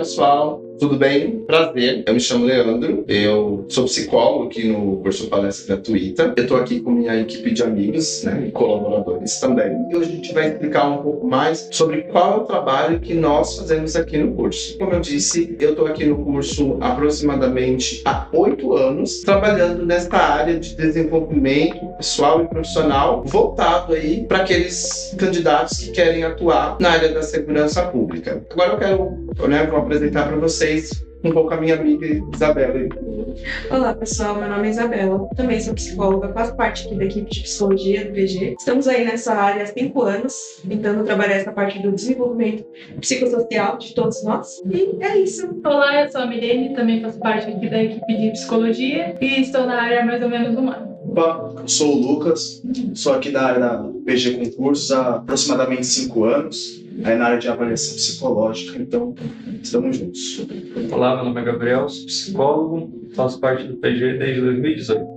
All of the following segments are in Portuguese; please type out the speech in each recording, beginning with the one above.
pessoal, tudo bem? Prazer, eu me chamo Leandro, eu sou psicólogo aqui no curso Palestra Gratuita. Eu estou aqui com minha equipe de amigos, né, e colaboradores também. E hoje a gente vai explicar um pouco mais sobre qual é o trabalho que nós fazemos aqui no curso. Como eu disse, eu estou aqui no curso aproximadamente há 8 anos, trabalhando nesta área de desenvolvimento pessoal e profissional, voltado aí para aqueles candidatos que querem atuar na área da segurança pública. Agora eu quero, vou apresentar para vocês um pouco a minha amiga Isabela. Olá pessoal, meu nome é Isabela, também sou psicóloga, faço parte aqui da equipe de psicologia do PG. Estamos aí nessa área há 5 anos, tentando trabalhar essa parte do desenvolvimento psicossocial de todos nós. E é isso. Olá, eu sou a Milene, também faço parte aqui da equipe de psicologia e estou na área há mais ou menos um ano. Opa, eu sou o Lucas, sou aqui da área da PG Concursos há aproximadamente 5 anos, aí na área de avaliação psicológica, então estamos juntos. Olá, meu nome é Gabriel, sou psicólogo, faço parte do PG desde 2018.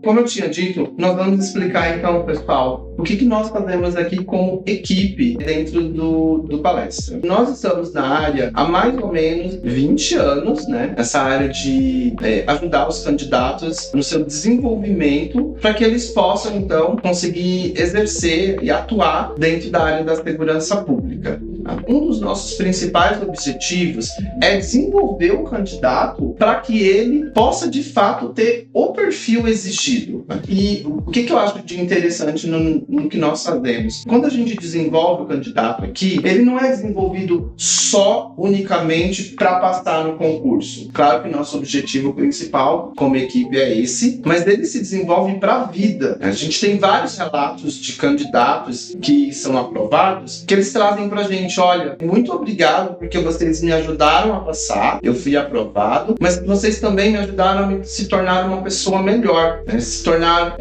Como eu tinha dito, nós vamos explicar então, pessoal, o que nós fazemos aqui como equipe dentro do palestra. Nós estamos na área há mais ou menos 20 anos, né? Essa área de ajudar os candidatos no seu desenvolvimento para que eles possam então conseguir exercer e atuar dentro da área da segurança pública. Um dos nossos principais objetivos é desenvolver o candidato para que ele possa de fato ter o perfil exigido. E o que eu acho de interessante no que nós fazemos? Quando a gente desenvolve o candidato aqui, ele não é desenvolvido só unicamente para passar no concurso. Claro que nosso objetivo principal como equipe é esse, mas ele se desenvolve para a vida. A gente tem vários relatos de candidatos que são aprovados que eles trazem para a gente: olha, muito obrigado porque vocês me ajudaram a passar, eu fui aprovado, mas vocês também me ajudaram a me se tornar uma pessoa melhor, né? Se tornar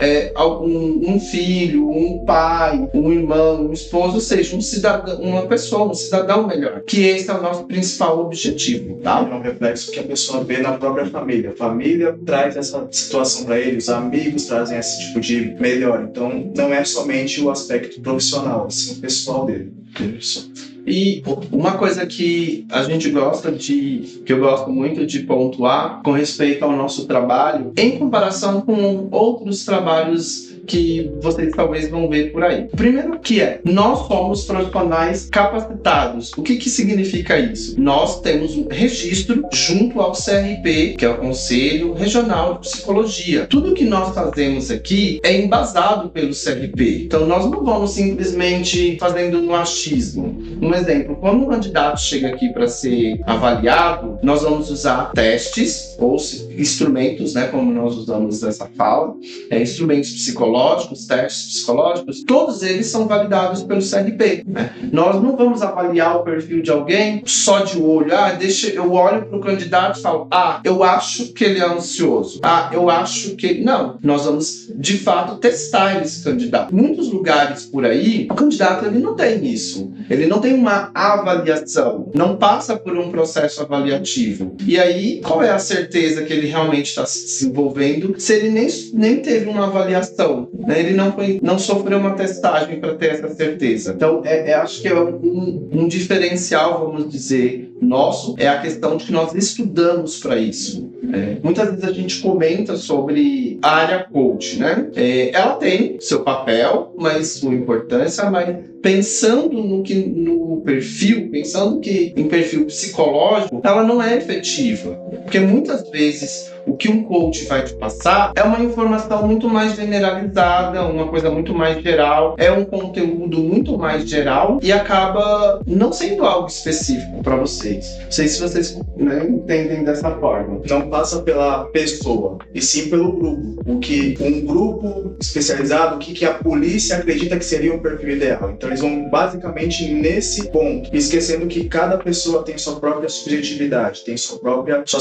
um filho, um pai, um irmão, um esposo, ou seja, um cidadão melhor. Que esse é o nosso principal objetivo, tá? É um reflexo que a pessoa vê na própria família. A família traz essa situação para ele, os amigos trazem esse tipo de melhora. Então, não é somente o aspecto profissional, assim, o pessoal dele. Isso. E uma coisa que a gente que eu gosto muito de pontuar com respeito ao nosso trabalho, em comparação com outros trabalhos que vocês talvez vão ver por aí. O primeiro que nós somos profissionais capacitados. O que significa isso? Nós temos um registro junto ao CRP, que é o Conselho Regional de Psicologia. Tudo que nós fazemos aqui é embasado pelo CRP. Então nós não vamos simplesmente fazendo no achismo. Um exemplo, quando um candidato chega aqui para ser avaliado, nós vamos usar testes ou instrumentos, né, como nós usamos nessa fala, instrumentos psicológicos, testes psicológicos, todos eles são validados pelo CRP, né? Nós não vamos avaliar o perfil de alguém só de olho. Eu olho para o candidato e falo, eu acho que ele é ansioso. Eu acho que... Não, nós vamos de fato testar esse candidato. Em muitos lugares por aí, o candidato ele não tem isso. Ele não tem uma avaliação, não passa por um processo avaliativo. E aí, qual é a certeza que ele realmente está se desenvolvendo se ele nem teve uma avaliação, né? Ele não sofreu uma testagem para ter essa certeza. Então, acho que é um diferencial, vamos dizer, nosso, é a questão de que nós estudamos para isso. Muitas vezes a gente comenta sobre a área coach, né? Ela tem seu papel, mas sua importância, mas pensando no perfil, pensando que em perfil psicológico, ela não é efetiva. Porque muitas vezes o que um coach vai te passar é uma informação muito mais generalizada, uma coisa muito mais geral, é um conteúdo muito mais geral e acaba não sendo algo específico para vocês. Não sei se vocês entendem dessa forma. Não passa pela pessoa, e sim pelo grupo. O que um grupo especializado, o que a polícia acredita que seria um perfil ideal. Então eles vão basicamente nesse ponto, esquecendo que cada pessoa tem sua própria subjetividade, tem suas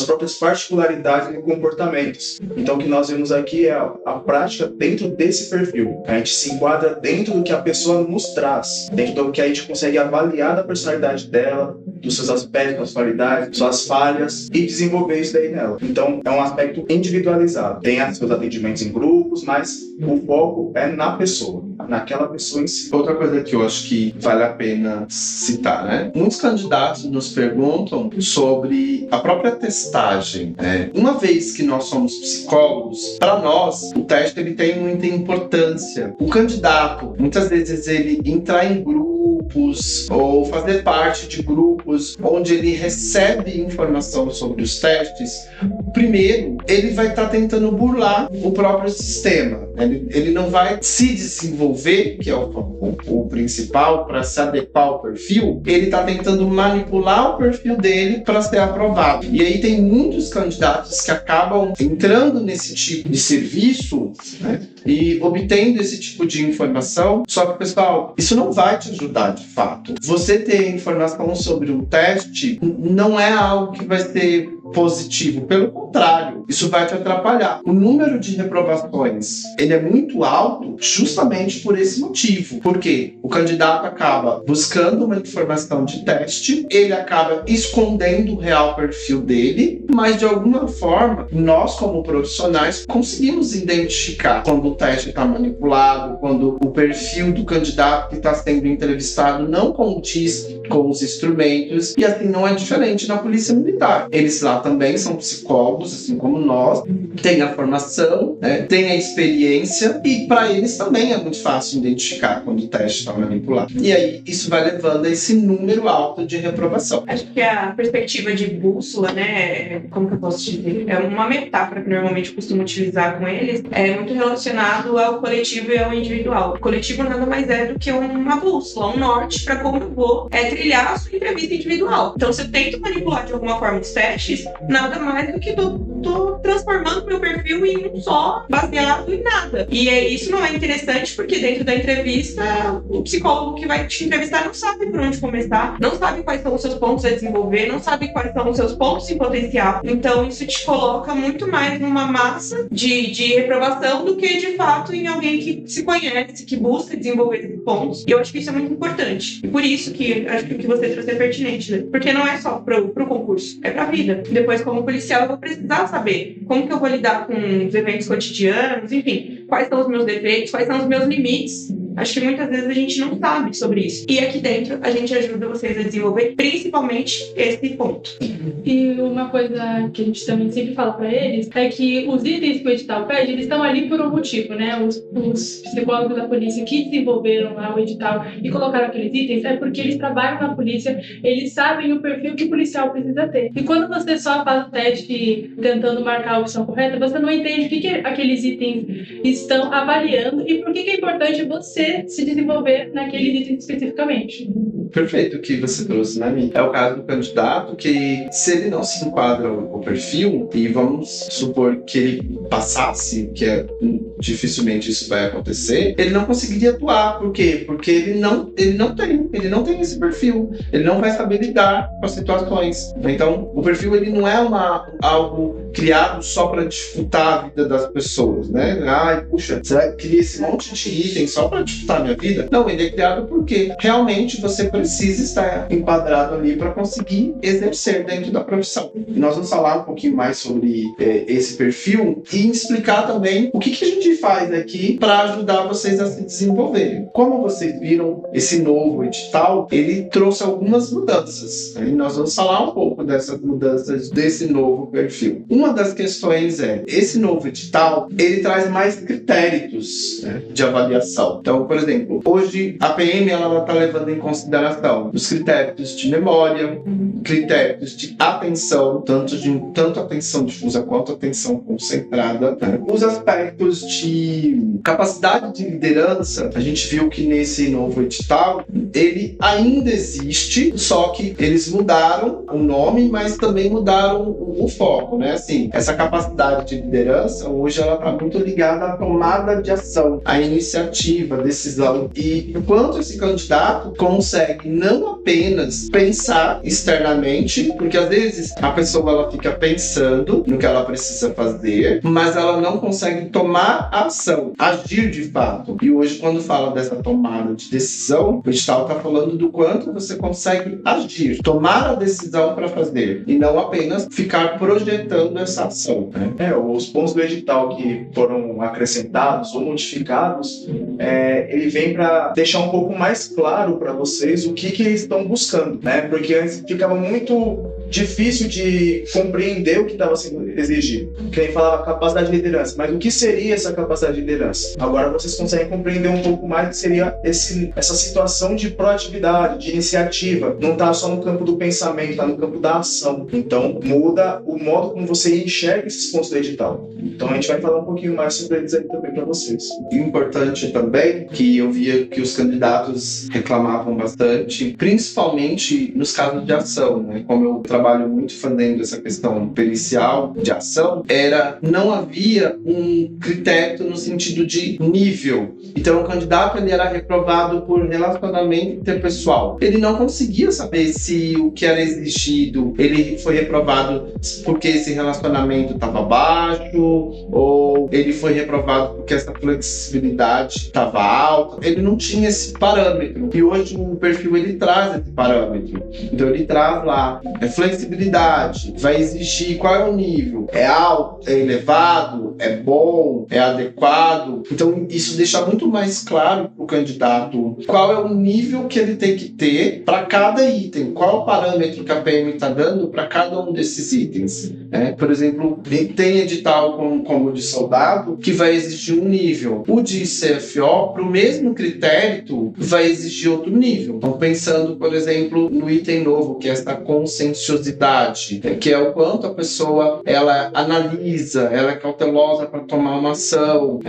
próprias particularidades no comportamentos. Então, o que nós vemos aqui é a prática dentro desse perfil. A gente se enquadra dentro do que a pessoa nos traz, dentro do que a gente consegue avaliar da personalidade dela, dos seus aspectos, suas qualidades, suas falhas e desenvolver isso daí nela. Então, é um aspecto individualizado. Tem seus atendimentos em grupos, mas o foco é na pessoa, naquela pessoa em si. Outra coisa que eu acho que vale a pena citar, né? Muitos candidatos nos perguntam sobre a própria testagem. Uma vez que nós somos psicólogos, para nós, o teste ele tem muita importância. O candidato, muitas vezes, ele entrar em grupos ou fazer parte de grupos onde ele recebe informação sobre os testes, primeiro, ele vai estar tentando burlar o próprio sistema. Ele não vai se desenvolver, que é o principal, para se adequar ao perfil. Ele está tentando manipular o perfil dele para ser aprovado. E aí tem muitos candidatos que acabam entrando nesse tipo de serviço, né, e obtendo esse tipo de informação. Só que, pessoal, isso não vai te ajudar de fato. Você ter informação sobre um teste não é algo que vai ser positivo. Pelo contrário, isso vai te atrapalhar. O número de reprovações, ele é muito alto justamente por esse motivo. Porque o candidato acaba buscando uma informação de teste, ele acaba escondendo o real perfil dele, mas de alguma forma, nós como profissionais conseguimos identificar quando o teste está manipulado, quando o perfil do candidato que está sendo entrevistado não condiz com os instrumentos, e assim não é diferente na Polícia Militar. Eles lá também são psicólogos, assim como nós, têm a formação, né, têm a experiência, e para eles também é muito fácil identificar quando o teste está manipulado. E aí isso vai levando a esse número alto de reprovação. Acho que a perspectiva de bússola, né, como que eu posso dizer? É uma metáfora que normalmente eu costumo utilizar com eles, é muito relacionado ao coletivo e ao individual. O coletivo nada mais é do que uma bússola, um norte para como eu vou trilhar a sua entrevista individual. Então, se eu tento manipular de alguma forma os testes, nada mais do que tô transformando meu perfil em um só, baseado em nada. E isso não é interessante porque dentro da entrevista, o psicólogo que vai te entrevistar não sabe por onde começar, não sabe quais são os seus pontos a desenvolver, não sabe quais são os seus pontos em potencial. Então, isso te coloca muito mais numa massa de reprovação do que, de fato, em alguém que se conhece, que busca desenvolver esses pontos. E eu acho que isso é muito importante. E por isso que acho que o que você trouxe é pertinente, né? Porque não é só pro concurso, é pra vida. Depois, como policial, eu vou precisar saber como que eu vou lidar com os eventos cotidianos, enfim, quais são os meus defeitos, quais são os meus limites. Acho que muitas vezes a gente não sabe sobre isso. E aqui dentro a gente ajuda vocês a desenvolver principalmente esse ponto. E uma coisa que a gente também sempre fala para eles é que os itens que o edital pede, eles estão ali por um motivo, né? Os psicólogos da polícia que desenvolveram lá o edital e colocaram aqueles itens é porque eles trabalham na polícia, eles sabem o perfil que o policial precisa ter. E quando você só faz o teste tentando marcar a opção correta, você não entende o que aqueles itens estão avaliando e por que é importante você se desenvolver naquele item especificamente. Perfeito o que você trouxe, né, Mi? É o caso do candidato que, se ele não se enquadra o perfil, e vamos supor que ele passasse, que dificilmente isso vai acontecer, ele não conseguiria atuar. Por quê? Porque ele não tem esse perfil. Ele não vai saber lidar com as situações. Então, o perfil ele não é algo criado só para dificultar a vida das pessoas, né? Ai, puxa, será que cria esse monte de item só para dificultar a minha vida? Não, ele é criado porque realmente você precisa estar enquadrado ali para conseguir exercer dentro da profissão. E nós vamos falar um pouquinho mais sobre esse perfil e explicar também o que a gente faz aqui para ajudar vocês a se desenvolverem. Como vocês viram, esse novo edital, ele trouxe algumas mudanças. E nós vamos falar um pouco dessas mudanças desse novo perfil. Uma das questões esse novo edital, ele traz mais critérios, né, de avaliação. Então, por exemplo, hoje a PM ela está levando em consideração os critérios de memória, critérios de atenção, tanto atenção difusa quanto atenção concentrada, né? Os aspectos de capacidade de liderança, a gente viu que nesse novo edital ele ainda existe, só que eles mudaram o nome nome, mas também mudaram o foco, né? Assim, essa capacidade de liderança, hoje ela está muito ligada à tomada de ação, à iniciativa, à decisão. E enquanto esse candidato consegue não apenas pensar externamente, porque às vezes a pessoa ela fica pensando no que ela precisa fazer, mas ela não consegue tomar ação, agir de fato. E hoje, quando fala dessa tomada de decisão, o edital está falando do quanto você consegue agir, tomar a decisão para fazer, e não apenas ficar projetando essa ação, né? Os pontos do edital que foram acrescentados ou modificados, ele vem para deixar um pouco mais claro para vocês o que eles estão buscando, né? Porque antes ficava muito difícil de compreender o que estava sendo exigido. Quem falava capacidade de liderança, mas o que seria essa capacidade de liderança? Agora vocês conseguem compreender um pouco mais o que seria essa situação de proatividade, de iniciativa. Não está só no campo do pensamento, está no campo da ação. Então muda o modo como você enxerga esses pontos do edital. Então a gente vai falar um pouquinho mais sobre eles aí também para vocês. Importante também, que eu via que os candidatos reclamavam bastante, principalmente nos casos de ação, né? Como eu trabalho muito fazendo essa questão pericial de ação, não havia um critério no sentido de nível. Então o candidato ele era reprovado por relacionamento interpessoal. Ele não conseguia saber se o que era exigido, ele foi reprovado porque esse relacionamento estava baixo, ou ele foi reprovado porque essa flexibilidade estava alta. Ele não tinha esse parâmetro. E hoje o perfil ele traz esse parâmetro. Então ele traz lá flexibilidade, vai exigir qual é o nível, é alto, é elevado, é bom, é adequado. Então isso deixa muito mais claro para o candidato qual é o nível que ele tem que ter para cada item, qual é o parâmetro que a PM está dando para cada um desses itens. Por exemplo, tem edital como o de soldado que vai exigir um nível. O de CFO, para o mesmo critério, vai exigir outro nível. Então, pensando, por exemplo, no item novo, que é essa conscienciosidade, que é o quanto a pessoa ela analisa, ela é cautelosa para tomar uma ação.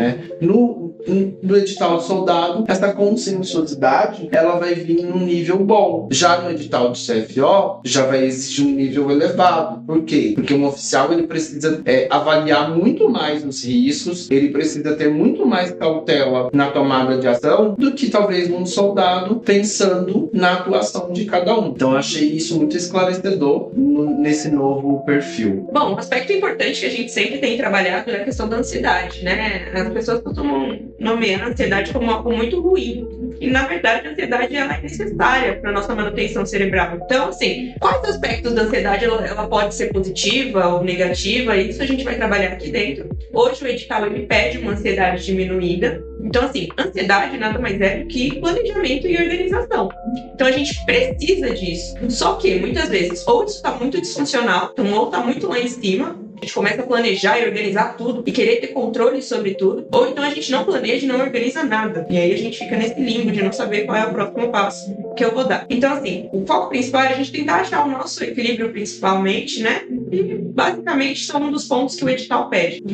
No edital de soldado, essa conscienciosidade ela vai vir num nível bom. Já no edital de CFO, já vai exigir um nível elevado. Por quê? Porque um oficial ele precisa avaliar muito mais os riscos, ele precisa ter muito mais cautela na tomada de ação do que talvez um soldado pensando na atuação de cada um. Então eu achei isso muito esclarecedor nesse novo perfil. Bom, um aspecto importante que a gente sempre tem trabalhado é a questão da ansiedade, né? As pessoas costumam nomear a ansiedade como algo muito ruim. E, na verdade, a ansiedade ela é necessária para a nossa manutenção cerebral. Então, assim, quais aspectos da ansiedade ela pode ser positiva ou negativa? Isso a gente vai trabalhar aqui dentro. Hoje, o edital ele pede uma ansiedade diminuída. Então, assim, ansiedade nada mais é do que planejamento e organização. Então, a gente precisa disso. Só que, muitas vezes, ou isso está muito disfuncional, então, ou está muito lá em cima, a gente começa a planejar e organizar tudo e querer ter controle sobre tudo, ou então a gente não planeja e não organiza nada. E aí a gente fica nesse limbo de não saber qual é o próximo passo que eu vou dar. Então, assim, o foco principal é a gente tentar achar o nosso equilíbrio principalmente, né? E basicamente são um dos pontos que o edital pede.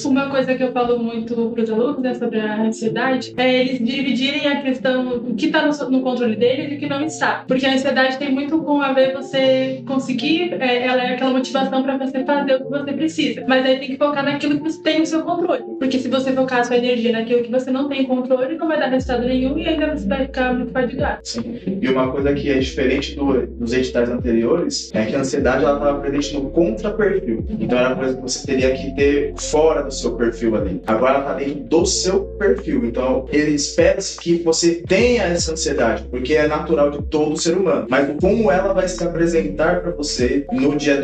Uma coisa que eu falo muito para os alunos, né, sobre a ansiedade, é eles dividirem a questão do que está no controle deles e o que não está. Porque a ansiedade tem muito com a ver você conseguir, ela é aquela motivação para você fazer o que você precisa. Mas aí tem que focar naquilo que você tem no seu controle. Porque se você focar a sua energia naquilo que você não tem controle, não vai dar resultado nenhum e ainda você vai ficar muito fadigado. Sim. E uma coisa que é diferente dos editais anteriores é que a ansiedade ela estava presente no contraperfil. Então era uma coisa que você teria que ter fora do seu perfil ali. Agora ela está dentro do seu perfil. Então ele espera-se que você tenha essa ansiedade, porque é natural de todo ser humano. Mas como ela vai se apresentar para você no dia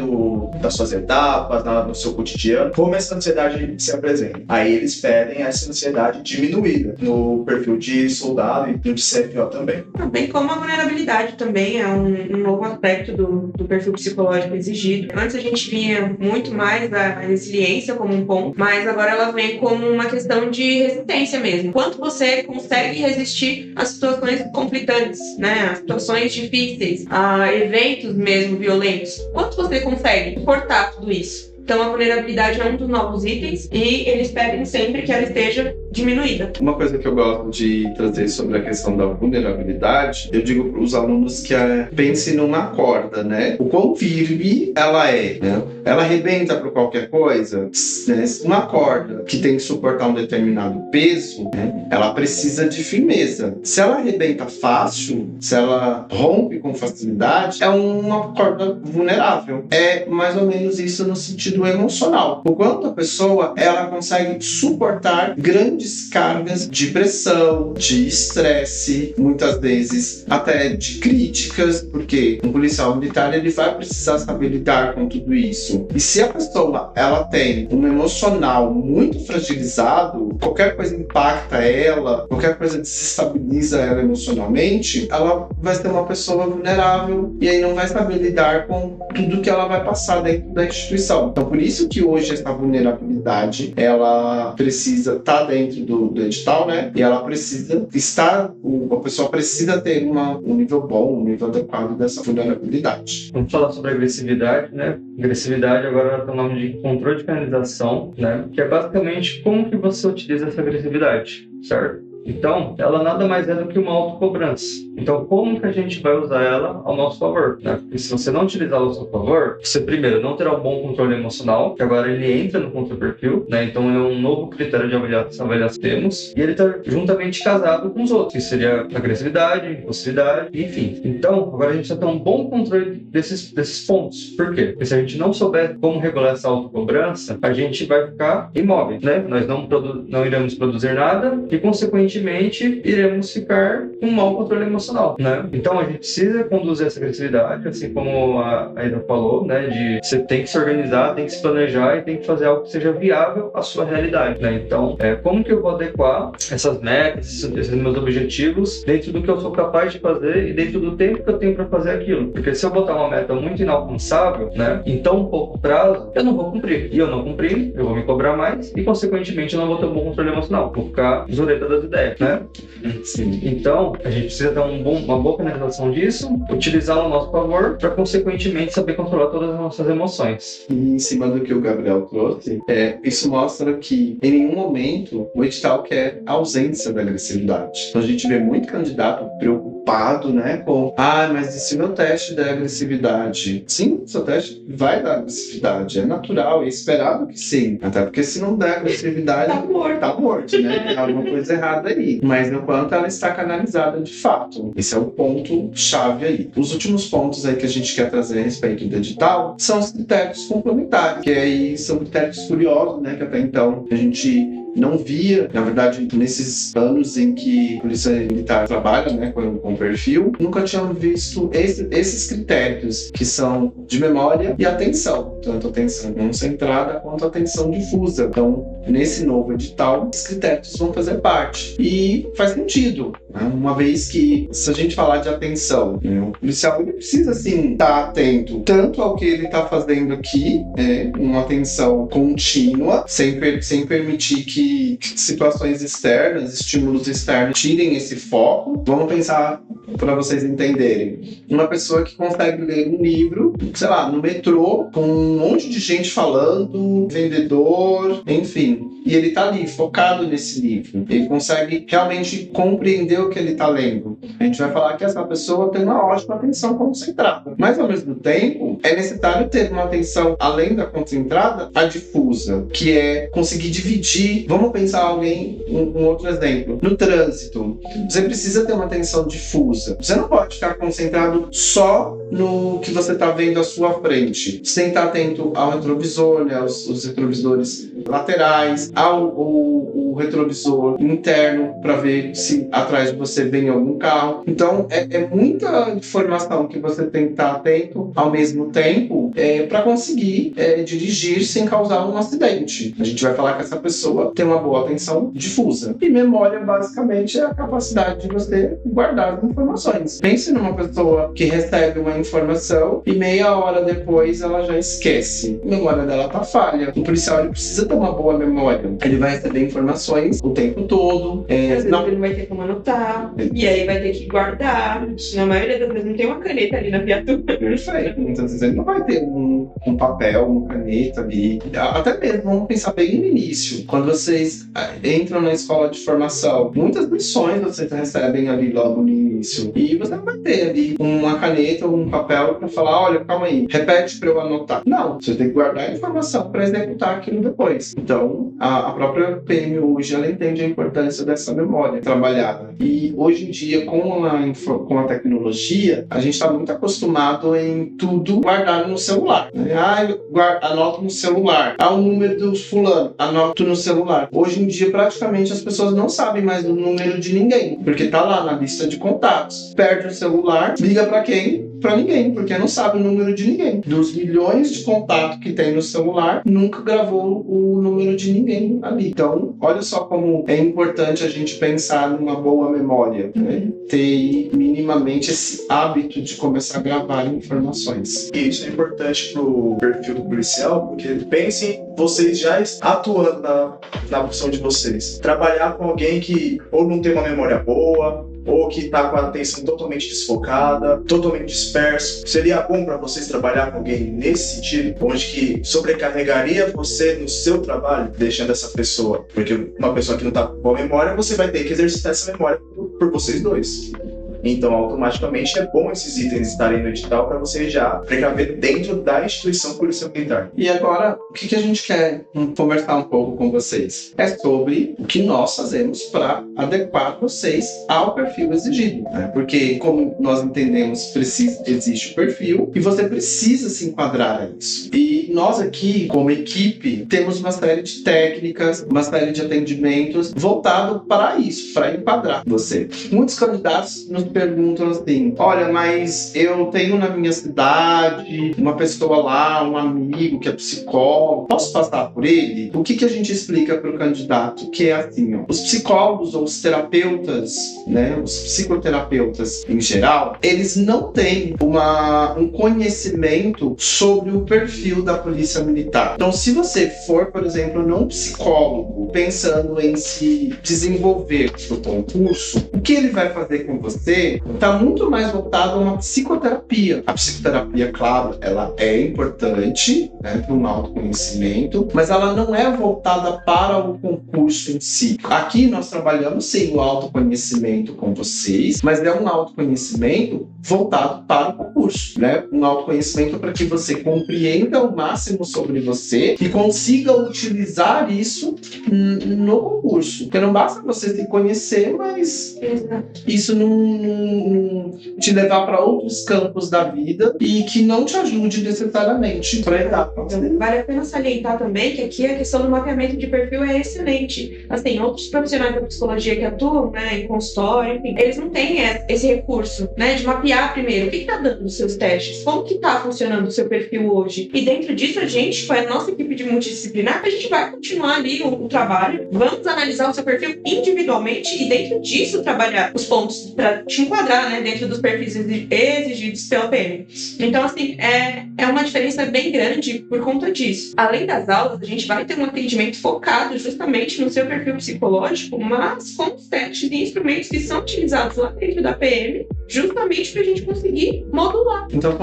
das suas etapas, no seu cotidiano, como essa ansiedade se apresenta? Aí eles pedem essa ansiedade diminuída no perfil de soldado e no de CFO também. Bem como a vulnerabilidade também é um novo aspecto do perfil psicológico exigido. Antes a gente via muito mais a resiliência como um ponto, mas agora ela vem como uma questão de resistência mesmo. Quanto você consegue resistir a situações conflitantes, né? A situações difíceis, a eventos mesmo violentos. Quanto você consegue suportar tudo isso? Então a vulnerabilidade é um dos novos itens e eles pedem sempre que ela esteja diminuída. Uma coisa que eu gosto de trazer sobre a questão da vulnerabilidade, eu digo para os alunos que pensem numa corda, né? O quão firme ela é, né? Ela arrebenta por qualquer coisa, né? Uma corda que tem que suportar um determinado peso, né? Ela precisa de firmeza. Se ela arrebenta fácil, se ela rompe com facilidade, é uma corda vulnerável. É mais ou menos isso no sentido emocional. O quanto a pessoa ela consegue suportar grandes cargas de pressão, de estresse, muitas vezes até de críticas, porque um policial militar ele vai precisar saber lidar com tudo isso. E se a pessoa ela tem um emocional muito fragilizado, qualquer coisa impacta ela, qualquer coisa desestabiliza ela emocionalmente, ela vai ser uma pessoa vulnerável e aí não vai saber lidar com tudo que ela vai passar dentro da instituição. Então, por isso que hoje essa vulnerabilidade, ela precisa estar dentro do edital, né? E ela precisa estar, a pessoa precisa ter um nível bom, um nível adequado dessa vulnerabilidade. Vamos falar sobre agressividade, né? Agressividade agora tem o nome de controle de canalização, né? Que é basicamente como que você utiliza essa agressividade, certo? Então, ela nada mais é do que uma autocobrança. Então, como que a gente vai usar ela ao nosso favor, né? Porque se você não utilizá-la ao seu favor, você primeiro não terá um bom controle emocional, que agora ele entra no contraperfil, né? Então, é um novo critério de avaliação que temos, e ele está juntamente casado com os outros, que seria agressividade, impulsividade, enfim. Então, agora a gente já tem um bom controle desses pontos. Por quê? Porque se a gente não souber como regular essa autocobrança, a gente vai ficar imóvel, né? Nós não iremos produzir nada e, consequentemente, iremos ficar com um mau controle emocional, né? Então a gente precisa conduzir essa agressividade, assim como a Aida falou, né? De você tem que se organizar, tem que se planejar e tem que fazer algo que seja viável à sua realidade, né? Então, como que eu vou adequar essas metas, esses meus objetivos dentro do que eu sou capaz de fazer e dentro do tempo que eu tenho para fazer aquilo? Porque se eu botar uma meta muito inalcançável, né? Em tão pouco prazo, eu não vou cumprir. E eu não cumprir, eu vou me cobrar mais e, consequentemente, eu não vou ter um bom controle emocional. Vou ficar zureta das ideias, né? Sim. Então, a gente precisa ter uma boa canalização disso, utilizá-lo a nosso favor, para, consequentemente, saber controlar todas as nossas emoções. E em cima do que o Gabriel trouxe, isso mostra que, em nenhum momento, o edital quer a ausência da agressividade. Então, a gente vê muito candidato preocupado, né, com mas e se meu teste der agressividade? Sim, seu teste vai dar agressividade, é natural, é esperado que sim. Até porque se não der agressividade, tá morto, né? Tem alguma coisa errada aí. Mas no quanto ela está canalizada de fato. Esse é o ponto chave aí. Os últimos pontos aí que a gente quer trazer a respeito do edital são os critérios complementares, que aí são critérios curiosos, né, que até então a gente não via, na verdade, nesses anos em que a Polícia Militar trabalha, né, com perfil, nunca tínhamos visto esses critérios, que são de memória e atenção, tanto atenção concentrada quanto atenção difusa. Então, nesse novo edital, esses critérios vão fazer parte. E faz sentido, né? Uma vez que, se a gente falar de atenção, né, o policial ele precisa, sim, estar atento tanto ao que ele está fazendo aqui, uma atenção contínua, sem permitir que situações externas, estímulos externos tirem esse foco. Vamos pensar para vocês entenderem. Uma pessoa que consegue ler um livro, sei lá, no metrô, com um monte de gente falando, vendedor, enfim, e ele tá ali, focado nesse livro. Ele consegue realmente compreender o que ele tá lendo. A gente vai falar que essa pessoa tem uma ótima atenção concentrada. Mas, ao mesmo tempo, é necessário ter uma atenção, além da concentrada, a difusa, que é conseguir dividir. Vamos pensar um outro exemplo. No trânsito, você precisa ter uma atenção difusa. Você não pode ficar concentrado só no que você está vendo à sua frente. Você tem que estar atento ao retrovisor, né, os retrovisores laterais, ao retrovisor interno, para ver se atrás de você vem algum carro. Então, é muita informação que você tem que estar atento ao mesmo tempo para conseguir dirigir sem causar um acidente. A gente vai falar que essa pessoa tem uma boa atenção difusa. E memória, basicamente, é a capacidade de você guardar as informações. Pense numa pessoa que recebe uma informação e meia hora depois ela já esquece. A memória dela tá falha. O policial ele precisa ter uma boa memória. Ele vai receber informações o tempo todo. Às vezes ele não vai ter como anotar. E aí vai ter que guardar. Na maioria das vezes não tem uma caneta ali na viatura. Perfeito. Muitas vezes ele não vai ter um um papel, uma caneta ali. Até mesmo, vamos pensar bem no início. Quando vocês entram na escola de formação, muitas lições vocês recebem ali logo no início. E você não vai ter ali uma caneta ou um papel para falar, olha, calma aí, repete para eu anotar. Não, você tem que guardar a informação para executar aquilo depois. Então, a própria PM hoje, ela entende a importância dessa memória trabalhada. E hoje em dia, com a tecnologia, a gente está muito acostumado em tudo guardar no celular. Né? Anoto no celular. O número do fulano, anoto no celular. Hoje em dia, praticamente, as pessoas não sabem mais o número de ninguém, porque tá lá na lista de contatos. Perde o celular, liga para quem? Para ninguém, porque não sabe o número de ninguém. Dos milhões de contatos que tem no celular, nunca gravou o número de ninguém ali. Então, olha só como é importante a gente pensar numa boa memória, né? Ter minimamente esse hábito de começar a gravar informações. E isso é importante pro perfil do policial, porque pensem vocês já atuando na profissão de vocês. Trabalhar com alguém que ou não tem uma memória boa, ou que está com a atenção totalmente desfocada, totalmente disperso. Seria bom para vocês trabalhar com alguém nesse sentido, onde que sobrecarregaria você no seu trabalho, deixando essa pessoa. Porque uma pessoa que não está com boa memória, você vai ter que exercitar essa memória por vocês dois. Então, automaticamente, é bom esses itens estarem no edital para você já precaver dentro da instituição policial militar. E agora, o que a gente quer conversar um pouco com vocês? É sobre o que nós fazemos para adequar vocês ao perfil exigido. Né? Porque, como nós entendemos, existe o perfil e você precisa se enquadrar a isso. E nós aqui, como equipe, temos uma série de técnicas, uma série de atendimentos voltado para isso, para enquadrar você. Muitos candidatos nos perguntam assim, olha, mas eu tenho na minha cidade uma pessoa lá, um amigo que é psicólogo, posso passar por ele? O que a gente explica para o candidato? Que é assim, os psicólogos ou os terapeutas, né, os psicoterapeutas em geral, eles não têm um conhecimento sobre o perfil da polícia militar. Então, se você for, por exemplo, num psicólogo pensando em se desenvolver para o concurso, o que ele vai fazer com você está muito mais voltado a uma psicoterapia. A psicoterapia, claro, ela é importante, né, para um autoconhecimento, mas ela não é voltada para o concurso em si. Aqui nós trabalhamos sim o autoconhecimento com vocês, mas é um autoconhecimento voltado para o concurso, né? Um autoconhecimento para que você compreenda o máximo sobre você e consiga utilizar isso no concurso. Porque não basta você se conhecer, mas isso não te levar para outros campos da vida e que não te ajude necessariamente para entrar. Vale a pena salientar também que aqui a questão do mapeamento de perfil é excelente. Assim, outros profissionais da psicologia que atuam, né, em consultório, enfim, eles não têm esse recurso, né, de mapear primeiro o que está dando nos seus testes, como que está funcionando o seu perfil hoje. E dentro disso, a gente, com a nossa equipe de multidisciplinar, a gente vai continuar ali o trabalho, vamos analisar o seu perfil individualmente e dentro disso trabalhar os pontos para te enquadrar, né, dentro dos perfis exigidos pela PM. Então, assim, é uma diferença bem grande por conta disso. Além das aulas, a gente vai ter um atendimento focado justamente no seu perfil psicológico, mas com os testes e instrumentos que são utilizados lá dentro da PM, justamente para a gente conseguir modular. Então,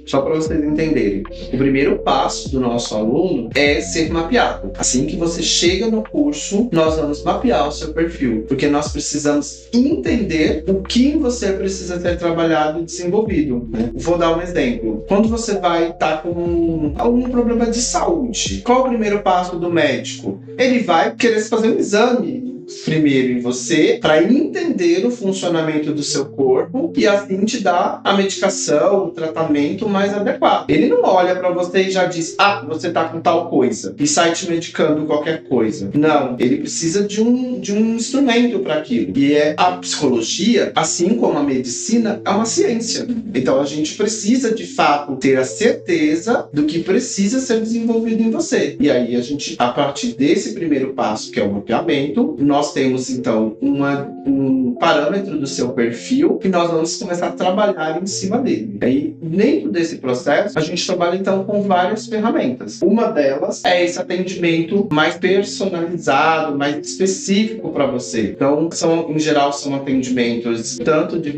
só para vocês entenderem, o primeiro passo do nosso aluno é ser mapeado. Assim que você chega no curso, nós vamos mapear o seu perfil, porque nós precisamos entender o que você precisa ter trabalhado e desenvolvido. Né? Vou dar um exemplo. Quando você vai estar com algum problema de saúde, qual o primeiro passo do médico? Ele vai querer fazer um exame primeiro em você para entender o funcionamento do seu corpo e assim te dar a medicação, o tratamento mais adequado. Ele não olha para você e já diz, você tá com tal coisa e sai te medicando qualquer coisa. Não, ele precisa de um instrumento para aquilo. E a psicologia, assim como a medicina, é uma ciência. Então a gente precisa de fato ter a certeza do que precisa ser desenvolvido em você. E aí a partir desse primeiro passo, que é o mapeamento, nós nós temos, então, um parâmetro do seu perfil que nós vamos começar a trabalhar em cima dele. E aí, dentro desse processo, a gente trabalha, então, com várias ferramentas. Uma delas é esse atendimento mais personalizado, mais específico para você. Então, em geral, são atendimentos tanto de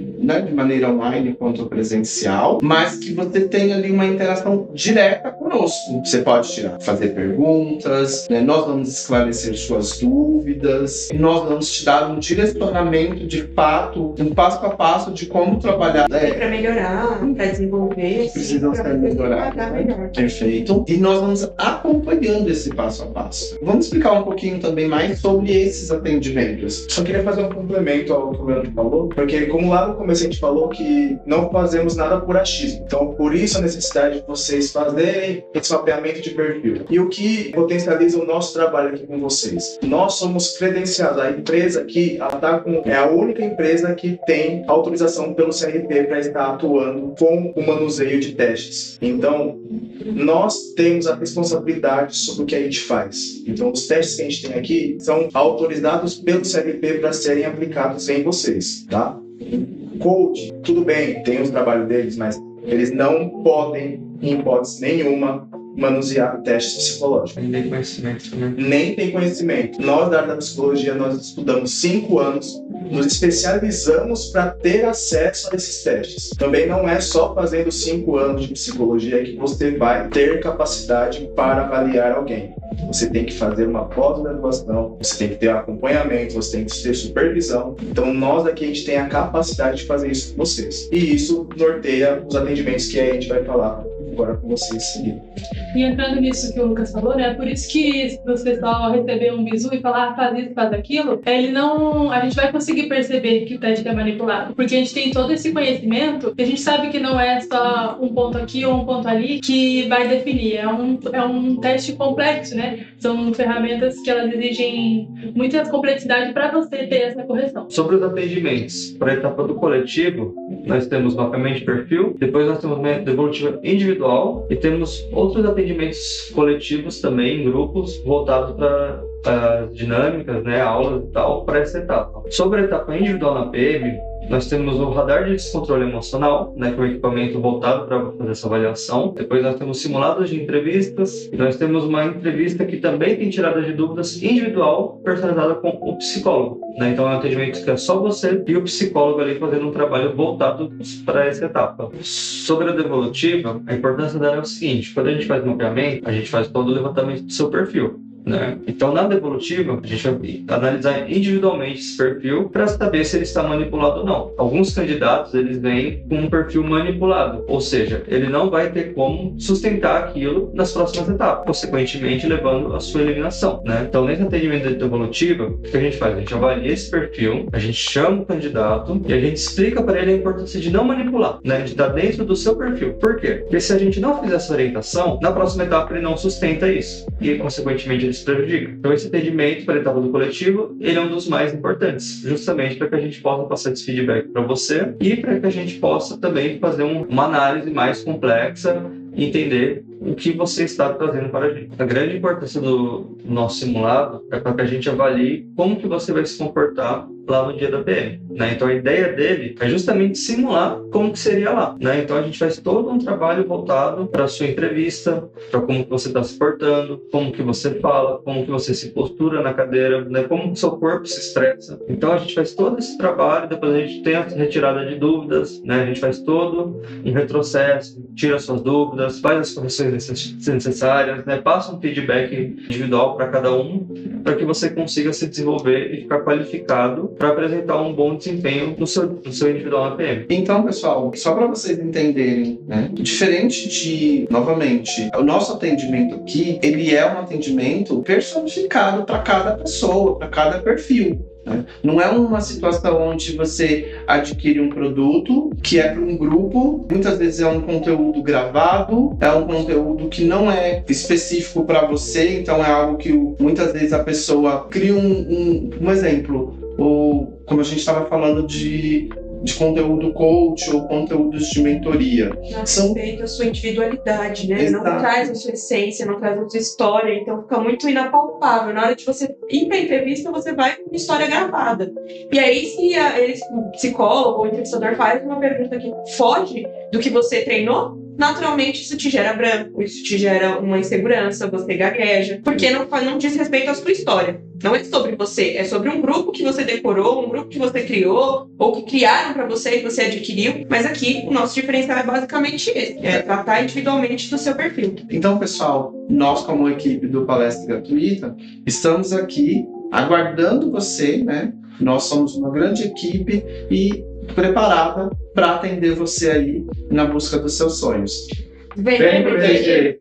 maneira online quanto presencial, mas que você tem ali uma interação direta conosco. Você pode fazer perguntas, nós vamos esclarecer suas dúvidas, e nós vamos te dar um direcionamento de fato, um passo a passo de como trabalhar. Para melhorar, para desenvolver. Precisam ser melhorados. Perfeito. E nós vamos acompanhando esse passo a passo. Vamos explicar um pouquinho também mais sobre esses atendimentos. Só queria fazer um complemento ao que o Leandro falou, porque como lá no começo a gente falou que não fazemos nada por achismo. Então, por isso a necessidade de vocês fazerem esse mapeamento de perfil. E o que potencializa o nosso trabalho aqui com vocês? Nós somos credenciados. A empresa aqui, é a única empresa que tem autorização pelo CRP para estar atuando com o manuseio de testes. Então, nós temos a responsabilidade sobre o que a gente faz. Então, os testes que a gente tem aqui são autorizados pelo CRP para serem aplicados em vocês, tá? Coach, tudo bem, tem os trabalhos deles, mas eles não podem, em hipótese nenhuma, manusear testes psicológicos. Nem tem conhecimento, né? Nem tem conhecimento. Nós, da área da psicologia, nós estudamos 5 anos, nos especializamos para ter acesso a esses testes. Também não é só fazendo 5 anos de psicologia que você vai ter capacidade para avaliar alguém. Você tem que fazer uma pós-graduação, você tem que ter acompanhamento, você tem que ter supervisão. Então, nós aqui, a gente tem a capacidade de fazer isso com vocês. E isso norteia os atendimentos que a gente vai falar agora com vocês em seguida. E entrando nisso que o Lucas falou, né? Por isso que se você só receber um bisu e falar faz isso, faz aquilo, a gente vai conseguir perceber que o teste é manipulado. Porque a gente tem todo esse conhecimento e a gente sabe que não é só um ponto aqui ou um ponto ali que vai definir. É um teste complexo, né? São ferramentas que elas exigem muita complexidade para você ter essa correção. Sobre os atendimentos, para a etapa do coletivo, nós temos mapeamento de perfil, depois nós temos uma devolutiva individual e temos outros atendimentos coletivos também, em grupos, voltados para as dinâmicas, né, aulas e tal, para essa etapa. Sobre a etapa individual na PM, nós temos o radar de descontrole emocional, né, que é um equipamento voltado para fazer essa avaliação. Depois nós temos simulados de entrevistas. E nós temos uma entrevista que também tem tirada de dúvidas individual, personalizada com o psicólogo. Né? Então é um atendimento que é só você e o psicólogo ali fazendo um trabalho voltado para essa etapa. Sobre a devolutiva, a importância dela é o seguinte: quando a gente faz mapeamento, a gente faz todo o levantamento do seu perfil. Né? Então, na devolutiva, a gente vai analisar individualmente esse perfil para saber se ele está manipulado ou não. Alguns candidatos, eles vêm com um perfil manipulado, ou seja, ele não vai ter como sustentar aquilo nas próximas etapas, consequentemente levando à sua eliminação. Né? Então, nesse atendimento de devolutiva, o que a gente faz? A gente avalia esse perfil, a gente chama o candidato e a gente explica para ele a importância de não manipular, né? De estar dentro do seu perfil. Por quê? Porque se a gente não fizer essa orientação, na próxima etapa ele não sustenta isso e, consequentemente, ele se prejudica. Então, esse atendimento para a etapa do coletivo, ele é um dos mais importantes, justamente para que a gente possa passar esse feedback para você e para que a gente possa também fazer uma análise mais complexa e entender o que você está trazendo para a gente. A grande importância do nosso simulado é para que a gente avalie como que você vai se comportar lá no dia da PM, né? Então a ideia dele é justamente simular como que seria lá, né? Então a gente faz todo um trabalho voltado para a sua entrevista, para como que você está se portando, como que você fala, como que você se postura na cadeira, né? Como que o seu corpo se estressa. Então a gente faz todo esse trabalho, depois a gente tem a retirada de dúvidas, né? A gente faz todo um retrocesso, tira suas dúvidas, faz as correções necessárias, né? Passa um feedback individual para cada um, para que você consiga se desenvolver e ficar qualificado para apresentar um bom desempenho no seu individual na PM. Então, pessoal, só para vocês entenderem, né? Diferente de, novamente, o nosso atendimento aqui, ele é um atendimento personificado para cada pessoa, para cada perfil. Não é uma situação onde você adquire um produto que é para um grupo, muitas vezes é um conteúdo gravado, é um conteúdo que não é específico para você, então é algo que muitas vezes a pessoa cria um exemplo, ou como a gente estava falando de de conteúdo coach ou conteúdos de mentoria. Não São- respeita a sua individualidade, né? Não Exato. traz a sua essência, não traz a sua história, então fica muito inapalpável. Na hora de você ir pra entrevista, você vai com uma história gravada. E aí, se o psicólogo ou o entrevistador faz uma pergunta que foge do que você treinou, naturalmente isso te gera branco, isso te gera uma insegurança, você gagueja, porque não diz respeito à sua história. Não é sobre você, é sobre um grupo que você decorou, um grupo que você criou, ou que criaram pra você e você adquiriu. Mas aqui, o nosso diferencial é basicamente esse, é tratar individualmente do seu perfil. Então, pessoal, nós como equipe do Palestra Gratuita, estamos aqui aguardando você, né? Nós somos uma grande equipe e preparada para atender você aí na busca dos seus sonhos. Vem, Vem pro PG. PG.